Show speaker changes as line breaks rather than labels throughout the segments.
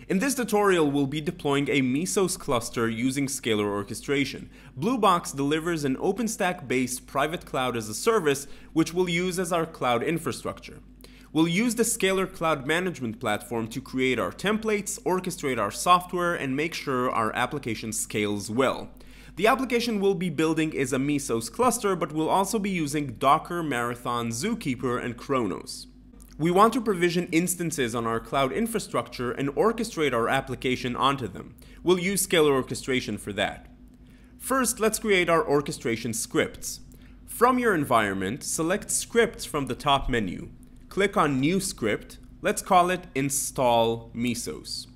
In this tutorial, we'll be deploying a Mesos cluster using Scalr orchestration. Bluebox delivers an OpenStack-based private cloud as a service, which we'll use as our cloud infrastructure. We'll use the Scalr cloud management platform to create our templates, orchestrate our software, and make sure our application scales well. The application we'll be building is a Mesos cluster, but we'll also be using Docker, Marathon, Zookeeper, and Chronos. We want to provision instances on our cloud infrastructure and orchestrate our application onto them. We'll use Scalr orchestration for that. First, let's create our orchestration scripts. From your environment, select Scripts from the top menu. Click on New Script. Let's call it Install Mesos.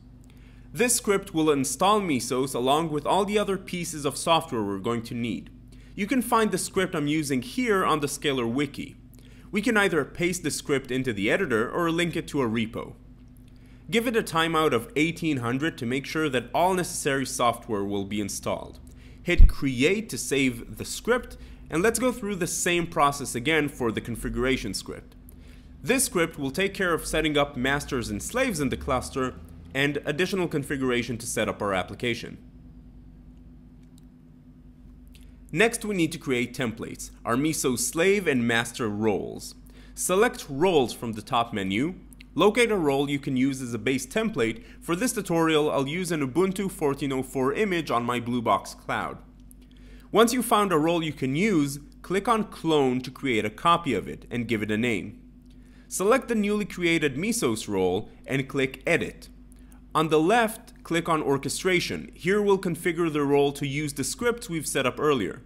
This script will install Mesos along with all the other pieces of software we're going to need. You can find the script I'm using here on the Scalr wiki. We can either paste the script into the editor or link it to a repo. Give it a timeout of 1800 to make sure that all necessary software will be installed. Hit Create to save the script, and let's go through the same process again for the configuration script. This script will take care of setting up masters and slaves in the cluster and additional configuration to set up our application. Next, we need to create templates, our Mesos slave and master roles. Select Roles from the top menu. Locate a role you can use as a base template. For this tutorial, I'll use an Ubuntu 14.04 image on my Bluebox cloud. Once you've found a role you can use, click on Clone to create a copy of it and give it a name. Select the newly created Mesos role and click Edit. On the left, click on Orchestration. Here we'll configure the role to use the scripts we've set up earlier.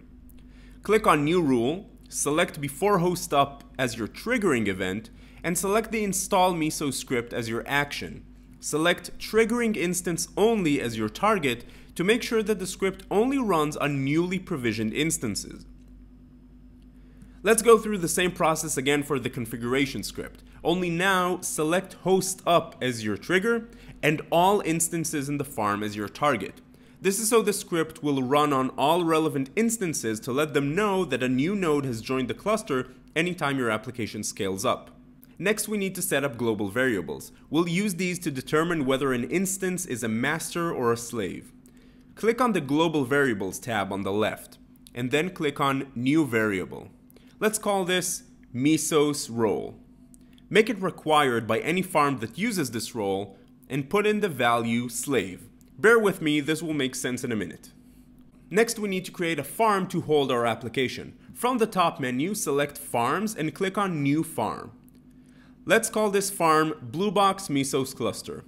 Click on New Rule, select Before Host Up as your triggering event, and select the Install Mesos script as your action. Select Triggering Instance Only as your target to make sure that the script only runs on newly provisioned instances. Let's go through the same process again for the configuration script. Only now, select Host Up as your trigger and all instances in the farm as your target. This is so the script will run on all relevant instances to let them know that a new node has joined the cluster anytime your application scales up. Next, we need to set up global variables. We'll use these to determine whether an instance is a master or a slave. Click on the Global Variables tab on the left, and then click on New Variable. Let's call this Mesos role. Make it required by any farm that uses this role, and put in the value slave. Bear with me, this will make sense in a minute. Next, we need to create a farm to hold our application. From the top menu, select Farms and click on New Farm. Let's call this farm Bluebox Mesos Cluster.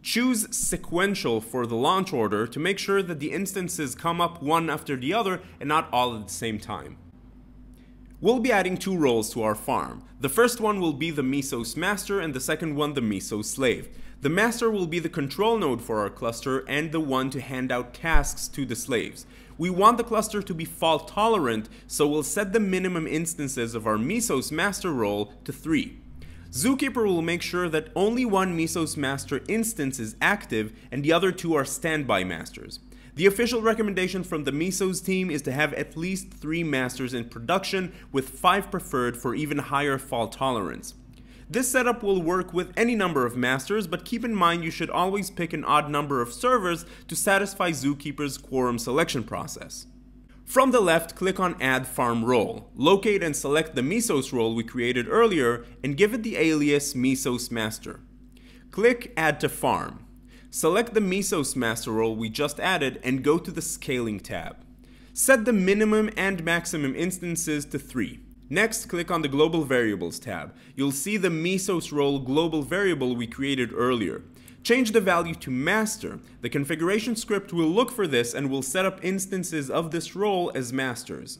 Choose Sequential for the launch order to make sure that the instances come up one after the other and not all at the same time. We'll be adding two roles to our farm. The first one will be the Mesos master and the second one the Mesos slave. The master will be the control node for our cluster and the one to hand out tasks to the slaves. We want the cluster to be fault tolerant, so we'll set the minimum instances of our Mesos master role to 3. Zookeeper will make sure that only one Mesos master instance is active and the other two are standby masters. The official recommendation from the Mesos team is to have at least 3 masters in production, with 5 preferred for even higher fault tolerance. This setup will work with any number of masters, but keep in mind you should always pick an odd number of servers to satisfy Zookeeper's quorum selection process. From the left, click on Add Farm Role. Locate and select the Mesos role we created earlier and give it the alias Mesos Master. Click Add to Farm. Select the Mesos master role we just added and go to the Scaling tab. Set the minimum and maximum instances to 3. Next, click on the Global Variables tab. You'll see the Mesos role global variable we created earlier. Change the value to master. The configuration script will look for this and will set up instances of this role as masters.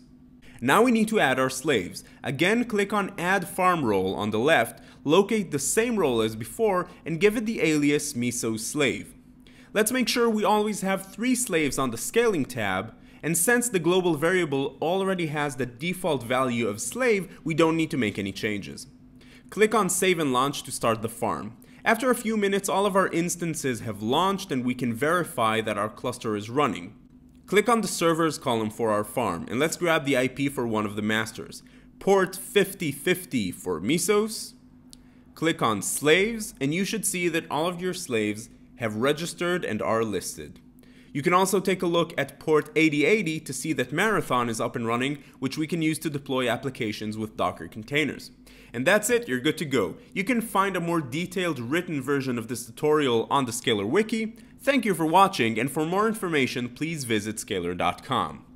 Now we need to add our slaves. Again, click on Add Farm Role on the left, locate the same role as before, and give it the alias Mesos Slave. Let's make sure we always have 3 slaves on the Scaling tab, and since the global variable already has the default value of slave, we don't need to make any changes. Click on Save and Launch to start the farm. After a few minutes, all of our instances have launched and we can verify that our cluster is running. Click on the servers column for our farm, and let's grab the IP for one of the masters. Port 5050 for Mesos. Click on Slaves, and you should see that all of your slaves have registered and are listed. You can also take a look at port 8080 to see that Marathon is up and running, which we can use to deploy applications with Docker containers. And that's it, you're good to go. You can find a more detailed written version of this tutorial on the Scalr wiki. Thank you for watching, and for more information, please visit scalr.com.